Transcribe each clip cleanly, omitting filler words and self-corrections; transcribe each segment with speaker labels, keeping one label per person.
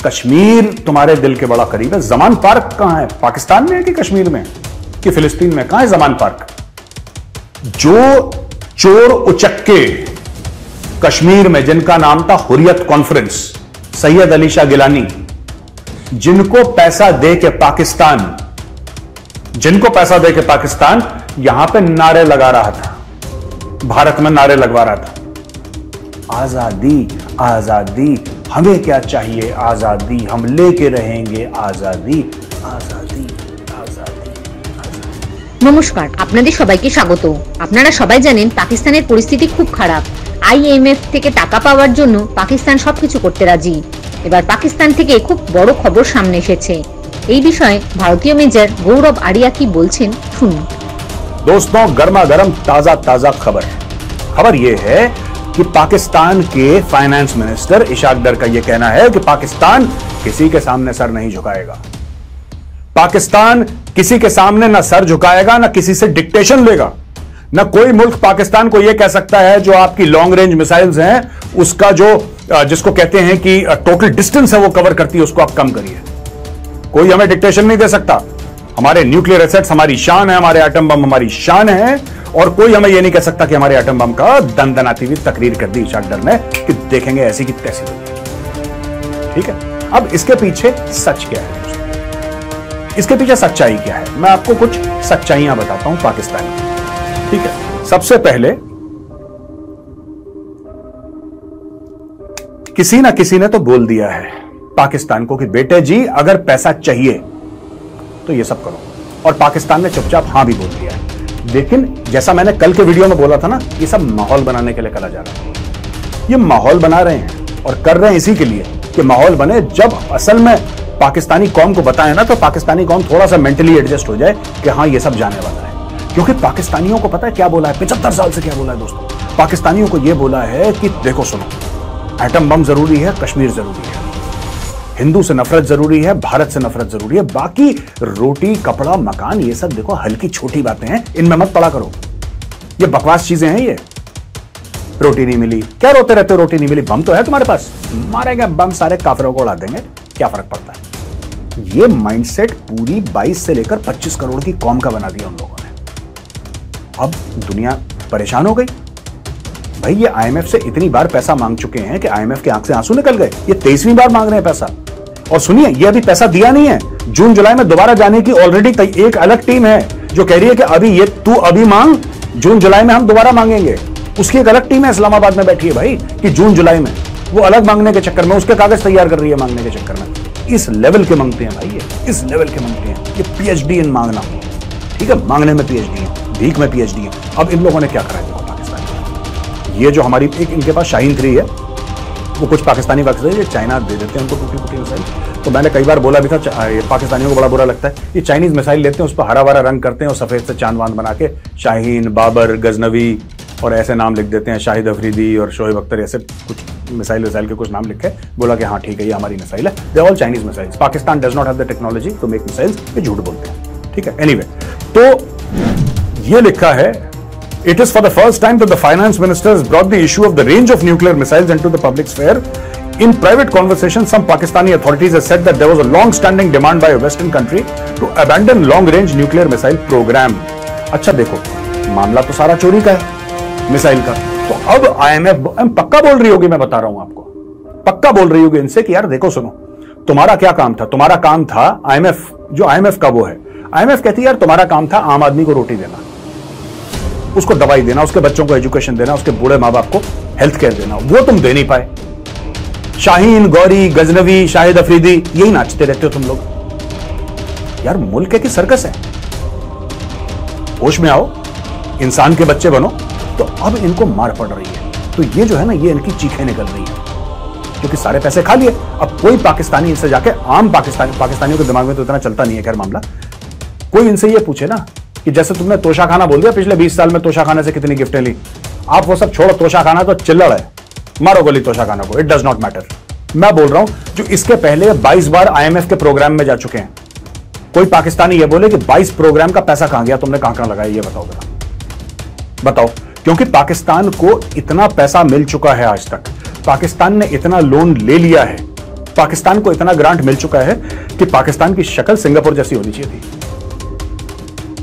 Speaker 1: कश्मीर तुम्हारे दिल के बड़ा करीब है। जमान पार्क कहां है? पाकिस्तान में है कि कश्मीर में कि फिलिस्तीन में? कहां है जमान पार्क? जो चोर उचक्के कश्मीर में, जिनका नाम था हुर्रियत कॉन्फ्रेंस, सैयद अली शाह गिलानी, जिनको पैसा दे के पाकिस्तान यहां पे नारे लगा रहा था, भारत में नारे लगवा रहा था, आजादी आजादी, हमें क्या चाहिए? आजादी, हम लेके रहेंगे आजादी आजादी आजादी।
Speaker 2: নমস্কার, আপনাদের সবাইকে স্বাগত। আপনারা সবাই জানেন পাকিস্তানের পরিস্থিতি খুব খারাপ। আইএমএফ থেকে টাকা পাওয়ার জন্য পাকিস্তান সবকিছু করতে রাজি। এবার পাকিস্তান থেকে খুব বড় খবর সামনে এসেছে। এই বিষয়ে ভারতীয় মেজর গৌরব আরিয়া কি বলছেন শুনুন।
Speaker 1: दोस्तों, गर्मा गर्म ताजा खबर यह है कि पाकिस्तान के फाइनेंस मिनिस्टर इशाक डर का यह कहना है कि पाकिस्तान किसी के सामने सर नहीं झुकाएगा। पाकिस्तान किसी के सामने ना सर झुकाएगा, ना किसी से डिक्टेशन लेगा। ना कोई मुल्क पाकिस्तान को यह कह सकता है जो आपकी लॉन्ग रेंज मिसाइल्स हैं, उसका जो जिसको कहते हैं कि टोटल डिस्टेंस है वो कवर करती है, उसको आप कम करिए। कोई हमें डिक्टेशन नहीं दे सकता। हमारे न्यूक्लियर एसेट्स हमारी शान है, हमारे एटम बम हमारी शान है, और कोई हमें यह नहीं कह सकता कि हमारे एटम बम का दनदनाती हुई तकरीर कर दी इशाक डर ने कि देखेंगे ऐसी की तैसी होगी। ठीक है, अब इसके पीछे सच क्या है? इसके पीछे सच्चाई क्या है? मैं आपको कुछ सच्चाइयां बताता हूं पाकिस्तान की। ठीक है, सबसे पहले किसी ना किसी ने तो बोल दिया है पाकिस्तान को कि बेटे जी अगर पैसा चाहिए तो ये सब करो, और पाकिस्तान ने चुपचाप हां भी बोल दिया है। लेकिन जैसा मैंने कल के वीडियो में बोला था ना, ये सब माहौल बनाने के लिए करा जा रहा है। ये माहौल बना रहे हैं और कर रहे हैं इसी के लिए कि माहौल बने, जब असल में पाकिस्तानी कौम को बताएं ना तो पाकिस्तानी कौम थोड़ा सा मेंटली एडजस्ट हो जाए कि हां ये सब जाने वाला है। क्योंकि पाकिस्तानियों को पता है क्या बोला है, 75 साल से क्या बोला है दोस्तों। पाकिस्तानियों को यह बोला है कि देखो सुनो, एटम बम जरूरी है, कश्मीर जरूरी है, हिंदू से नफरत जरूरी है, भारत से नफरत जरूरी है, बाकी रोटी कपड़ा मकान ये सब देखो हल्की छोटी बातें हैं, इनमें मत पड़ा करो। ये बकवास चीजें हैं। ये रोटी नहीं मिली, क्या रोते रहते हो? रोटी नहीं मिली, बम तो है तुम्हारे पास, मारेंगे बम, सारे काफिरों को उड़ा देंगे, क्या फर्क पड़ता है? ये माइंडसेट पूरी 22 से लेकर 25 करोड़ की कौम का बना दिया उन लोगों ने। अब दुनिया परेशान हो गई। भाई ये आईएमएफ से इतनी बार पैसा मांग चुके हैं कि आईएमएफ की आंख से आंसू निकल गए। ये 23वीं बार मांग रहे हैं पैसा। और सुनिए, ये अभी पैसा दिया नहीं है, जून जुलाई में दोबारा जाने की ऑलरेडी एक अलग टीम है जो कह रही है कि अभी ये तू अभी मांग, जून जुलाई में हम दोबारा मांगेंगे। उसकी एक अलग टीम है इस्लामाबाद में बैठी है भाई कि जून जुलाई में वो अलग मांगने के चक्कर में उसके कागज तैयार कर रही है मांगने के चक्कर में। इस लेवल के मांगते हैं भाई, ये इस लेवल के मांगते हैं। ये पीएचडी इन मांगना, ठीक है, मांगने में पीएचडी है, भीख में पीएचडी है। अब इन लोगों ने क्या करा है देखो पाकिस्तान में। ये जो हमारी एक इनके पास शाहीन 3 है, वो कुछ पाकिस्तानी वक्त से चाइना दे देते हैं उनको टूटी मिसाइल। तो मैंने कई बार बोला भी था, ये पाकिस्तानियों को बड़ा बुरा लगता है, ये चाइनीज मिसाइल लेते हैं, उस पर हरा भरा रंग करते हैं और सफेद से चांद वांद बना के शाहीन, बाबर, गजनवी और ऐसे नाम लिख देते हैं, शाहिद अफरीदी और शोएब अख्तर, ऐसे कुछ मिसाइल के कुछ नाम लिखे, बोला कि हाँ ठीक है ये हमारी मिसाइल है। They all Chinese missiles. Pakistan does not have the technology to make missiles, ये झूठ बोलते हैं। ठीक है, एनीवे, तो ये लिखा है, it is for the first time that the finance minister has brought the issue of the range of nuclear missiles into the public sphere. In private conversations, some Pakistani authorities have said that there was a long-standing demand by a Western country to abandon long-range nuclear missile program. अच्छा देखो, मामला तो सारा चोरी का है, missile का। तो अब आईएमएफ पक्का बोल रही होगी, मैं बता रहा हूं आपको, पक्का बोल रही होगी इनसे कि यार देखो सुनो, तुम्हारा क्या काम था? तुम्हारा काम था आईएमएफ, जो आईएमएफ का वो है, आईएमएफ कहती है यार तुम्हारा काम था आम आदमी को रोटी देना, उसको दवाई देना, उसके बच्चों को एजुकेशन देना, उसके बूढ़े माँ बाप को हेल्थ केयर देना, वो तुम दे नहीं पाए। शाहीन, गौरी, गजनवी, शाहिद अफरीदी, यही नाचते रहते हो तुम लोग। यार मुल्क है कि सर्कस है? होश में आओ, इंसान के बच्चे बनो। तो अब इनको मार पड़ रही है, तो ये जो है ना, ये इनकी चीखें निकल रही है क्योंकि सारे पैसे खा लिए। अब कोई पाकिस्तानी इनसे जाके, आम पाकिस्तानियों के दिमाग में तो इतना चलता नहीं है खैर मामला, कोई इनसे ये पूछे ना कि जैसे तुमने तोशाखाना बोल दिया, पिछले 20 साल में तोशाखाने से कितनी गिफ्टें ली, आप वो सब छोड़ो, तोशाखाना तो चिल्लड़ है, मारो गोली तोशाखाना को, इट डज नॉट मैटर। मैं बोल रहा हूं जो इसके पहले 22 बार आईएमएफ के प्रोग्राम में जा चुके हैं, कोई पाकिस्तानी ये बोले कि 22 प्रोग्राम का पैसा कहां गया, तुमने कहां लगाया, ये बताओ जरा, बताओ। क्योंकि पाकिस्तान को इतना पैसा मिल चुका है आज तक, पाकिस्तान ने इतना लोन ले लिया है पाकिस्तान को इतना ग्रांट मिल चुका है कि पाकिस्तान की शक्ल सिंगापुर जैसी होनी चाहिए थी।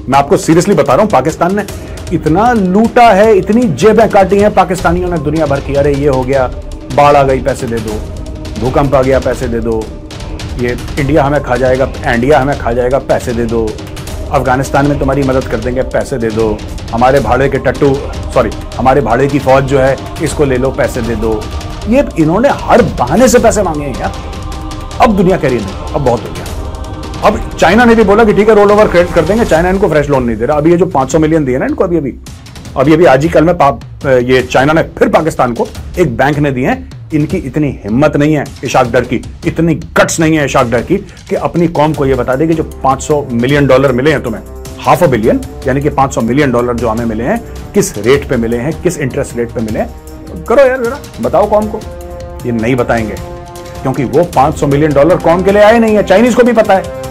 Speaker 1: मैं आपको सीरियसली बता रहा हूं, पाकिस्तान ने इतना लूटा है, इतनी जेबें काटी हैं पाकिस्तानियों ने दुनिया भर की। अरे ये हो गया, बाढ़ आ गई पैसे दे दो, भूकंप आ गया पैसे दे दो, ये इंडिया हमें खा जाएगा, इंडिया हमें खा जाएगा पैसे दे दो, अफगानिस्तान में तुम्हारी मदद कर देंगे पैसे दे दो, हमारे भाड़े के टट्टू हमारे भाड़े की फौज जो है इसको ले लो पैसे दे दो। ये इन्होंने हर बहाने से पैसे मांगे हैं यार। अब दुनिया कह रही है अब बहुत हो गया। अब चाइना ने भी बोला कि ठीक है रोल ओवर क्रेडिट कर देंगे, चाइना इनको फ्रेश लोन नहीं दे रहा। अभी ये जो 500 मिलियन दिए ना इनको अभी आज ही कल में ये चाइना ने फिर पाकिस्तान को एक बैंक ने दिए हैं। इनकी इतनी हिम्मत नहीं है इशाक डर की, इतनी गट्स नहीं है इशाक डर की कि अपनी कौम को यह बता दे कि जो $500 मिलियन मिले हैं तुम्हें, $500 मिलियन यानी कि $500 मिलियन जो हमें मिले हैं, किस रेट पे मिले हैं, किस इंटरेस्ट रेट पे मिले हैं, करो यार जरा बताओ कौम को। ये नहीं बताएंगे क्योंकि वो $500 मिलियन कौम के लिए आए नहीं है। चाइनीज को भी पता है,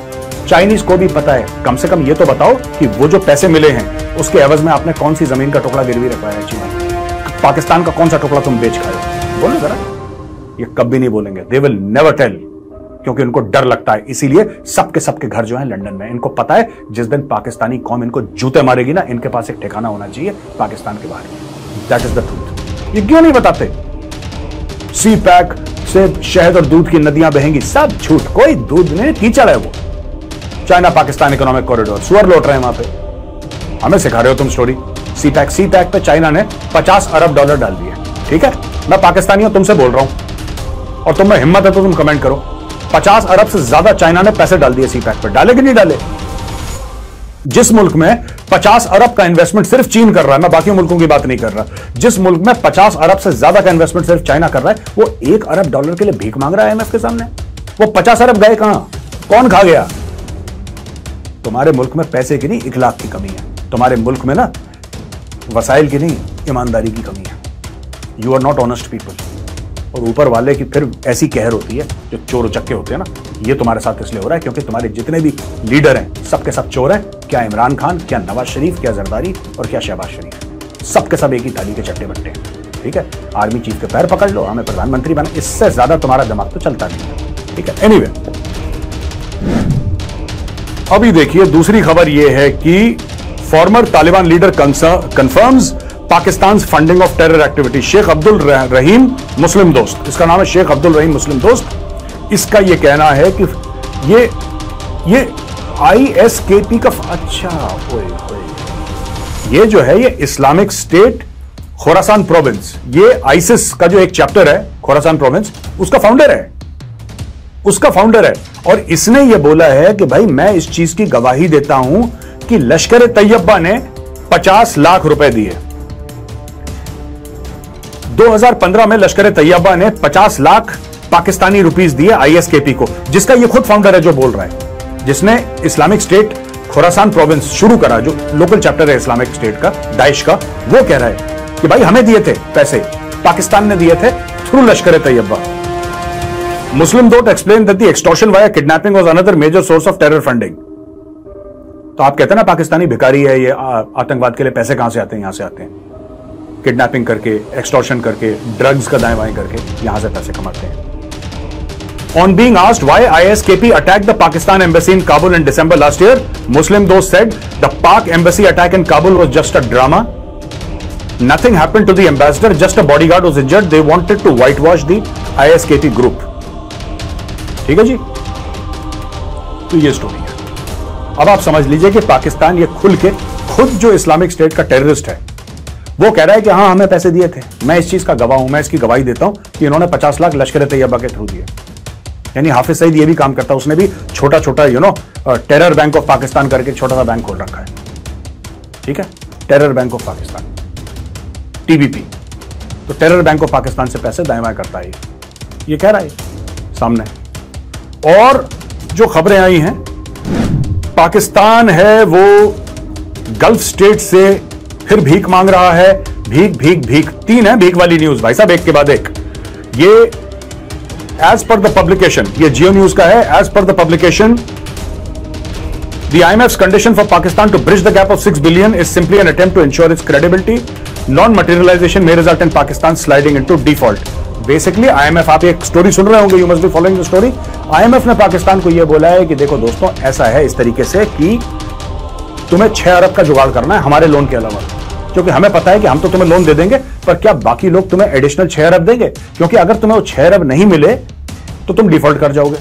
Speaker 1: चाइनीज को भी पता है। कम से कम ये तो बताओ कि वो जो पैसे मिले हैं उसके एवज में आपने कौन सी जमीन का टुकड़ा गिरवी रखवाया है चीन, पाकिस्तान का कौन सा टुकड़ा तुम बेच खाए, बोलो जरा। ये कभी नहीं बोलेंगे, दे विल नेवर टेल, क्योंकि उनको डर लगता है। इसीलिए सबके घर जो है लंदन में। इनको पता है जिस दिन पाकिस्तानी कौम इनको जूते मारेगी ना, इनके पास एक ठिकाना होना चाहिए पाकिस्तान के बाहर। That is the truth. ये क्यों नहीं बताते? सी पैक से शहद और दूध की नदियां बहेंगी, सब झूठ, कोई दूध नहीं, कीचड़ है वो। चाइना पाकिस्तान इकोनॉमिक कॉरिडोर, सुअर लौट रहे हैं वहां पे। हमें सिखा रहे हो तुम स्टोरी। सी पैक पे चाइना ने $50 अरब डाल दिए। ठीक है, मैं पाकिस्तानियों तुमसे बोल रहा हूं और तुम्हें हिम्मत है तो तुम कमेंट करो। 50 अरब से ज्यादा चाइना ने पैसे डाल दिए सी पैक पर, डाले कि नहीं डाले? जिस मुल्क में 50 अरब का इन्वेस्टमेंट सिर्फ चीन कर रहा है, मैं बाकी मुल्कों की बात नहीं कर रहा, जिस मुल्क में 50 अरब से ज्यादा का इन्वेस्टमेंट सिर्फ चाइना कर रहा है, वो $1 अरब के लिए भीख मांग रहा है IMF के सामने। वो 50 अरब गए कहां? कौन खा गया? तुम्हारे मुल्क में पैसे की नहीं, इखलाक की कमी है। तुम्हारे मुल्क में ना वसाइल की नहीं, ईमानदारी की कमी है। You are not honest people. और ऊपर वाले की फिर ऐसी कहर होती है, जो चोर उचक्के होते हैं ना, ये तुम्हारे साथ इसलिए हो रहा है क्योंकि तुम्हारे जितने भी लीडर हैं सबके सब चोर हैं। क्या इमरान खान, क्या नवाज शरीफ, क्या जरदारी और क्या शहबाज शरीफ, सबके सब एक ही थाली के चट्टे बट्टे हैं। ठीक है, आर्मी चीफ के पैर पकड़ लो, हमें प्रधानमंत्री बना, इससे ज्यादा तुम्हारा दिमाग तो चलता नहीं है। ठीक है, एनीवे, अभी देखिए दूसरी खबर यह है कि former Taliban leader confirms Pakistan funding of terror activity. Sheikh Abdul Rahim Muslim Dost, इसका नाम है शेख अब्दुल रहीम मुस्लिम दोस्त। इसका यह कहना है कि ये ISKP का अच्छा ये जो है, ये इस्लामिक स्टेट खोरासान प्रोविंस, ये आइसिस का जो एक चैप्टर है खोरासान प्रोविंस, उसका फाउंडर है। और इसने यह बोला है कि भाई मैं इस चीज की गवाही देता हूं कि लश्कर तैयबा ने 50 लाख रुपए दिए। 2015 में लश्कर तैयबा ने 50 लाख पाकिस्तानी रुपीस दिए ISKP को, जिसका ये खुद फाउंडर है जो बोल रहा है, जिसने इस्लामिक स्टेट खोरासान प्रोविंस शुरू करा, जो लोकल चैप्टर है इस्लामिक स्टेट का, दाइश का। वो कह रहा है कि भाई हमें दिए थे पैसे, पाकिस्तान ने दिए थे through Lashkar Taiba. Muslim Dost explain that the extortion via kidnapping was another major source of terror funding. तो आप कहते हैं ना पाकिस्तानी भिखारी है, ये आतंकवाद के लिए पैसे कहां से आते हैं? यहां से आते हैं किडनैपिंग करके, एक्सटॉर्शन करके, ड्रग्स का दाएं बाएं करके, यहां से पैसे कमाते हैं। On being asked why ISKP attacked the Pakistan embassy in Kabul in December last year, Muslim Dost said the Pak embassy attack in Kabul was just a drama. Nothing happened to the ambassador, just a bodyguard was injured. They wanted to whitewash the ISKP group. ठीक है जी, तो ये story है। अब आप समझ लीजिए कि पाकिस्तान ये खुल के खुद जो इस्लामिक स्टेट का टेररिस्ट है, वो कह रहा है कि हाँ हमें पैसे दिए थे। मैं इस चीज का गवाह हूं, मैं इसकी गवाही देता हूं कि इन्होंने 50 लाख लश्कर तैयबा के थ्रू दिए। यानी हाफिज सईद ये भी काम करता है, उसने भी छोटा छोटा टेरर बैंक ऑफ पाकिस्तान करके छोटा सा बैंक खोल रखा है। ठीक है, terror bank of Pakistan, TBP। तो टेरर बैंक ऑफ पाकिस्तान से पैसे दाएं बाएं करता है, ये कह रहा है सामने। और जो खबरें आई हैं, पाकिस्तान है वो गल्फ स्टेट से फिर भीख मांग रहा है। भीख 3 है भीख वाली न्यूज भाई साहब, एक के बाद एक। ये एज पर द पब्लिकेशन, ये जियो न्यूज का है। As per the publication, the IMF's condition for Pakistan to bridge the gap of $6 billion is simply an attempt to ensure its credibility. Non-materialization may result in Pakistan sliding into default. Basically IMF, आप एक story सुन रहे होंगे, you must be following the story. IMF ने पाकिस्तान को यह बोला है कि देखो दोस्तों, ऐसा है इस तरीके से कि तुम्हें 6 अरब का जुगाड़ करना है हमारे लोन के अलावा, क्योंकि हमें पता है कि हम तो तुम्हें लोन दे देंगे, पर क्या बाकी लोग तुम्हें एडिशनल 6 अरब देंगे? क्योंकि अगर तुम्हें वो 6 अरब नहीं मिले तो तुम डिफॉल्ट कर जाओगे।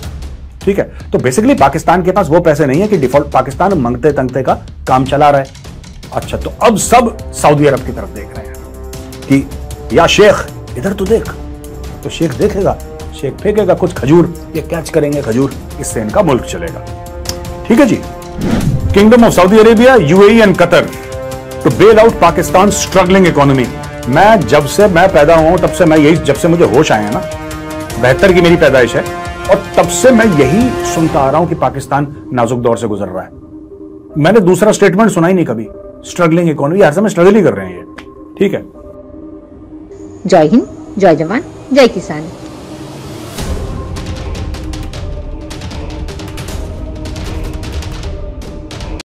Speaker 1: ठीक है, तो बेसिकली पाकिस्तान के पास वो पैसे नहीं है कि डिफॉल्ट, पाकिस्तान मंगते तंगते का काम चला रहा है। अच्छा, तो अब सब सऊदी अरब की तरफ देख रहे हैं कि या शेख इधर तो देख, तो शेख देखेगा, शेख फेंकेगा कुछ खजूर, ये कैच करेंगे खजूर, इससे इनका मुल्क चलेगा। ठीक है जी। Kingdom of Saudi Arabia, UAE and Qatar to bail out Pakistan struggling economy. जब से मैं पैदा हुआ हूं तब से मैं यही, जब से मुझे होश आए हैं ना, 72 की मेरी पैदाइश है, और तब से मैं यही सुनता आ रहा हूं कि पाकिस्तान नाजुक दौर से गुजर रहा है। मैंने दूसरा स्टेटमेंट सुना ही नहीं कभी। स्ट्रगलिंग इकोनॉमी, हर समय स्ट्रगल ही कर रहे हैं ये। ठीक है।
Speaker 2: जय हिंद, जय जवान, जय किसान।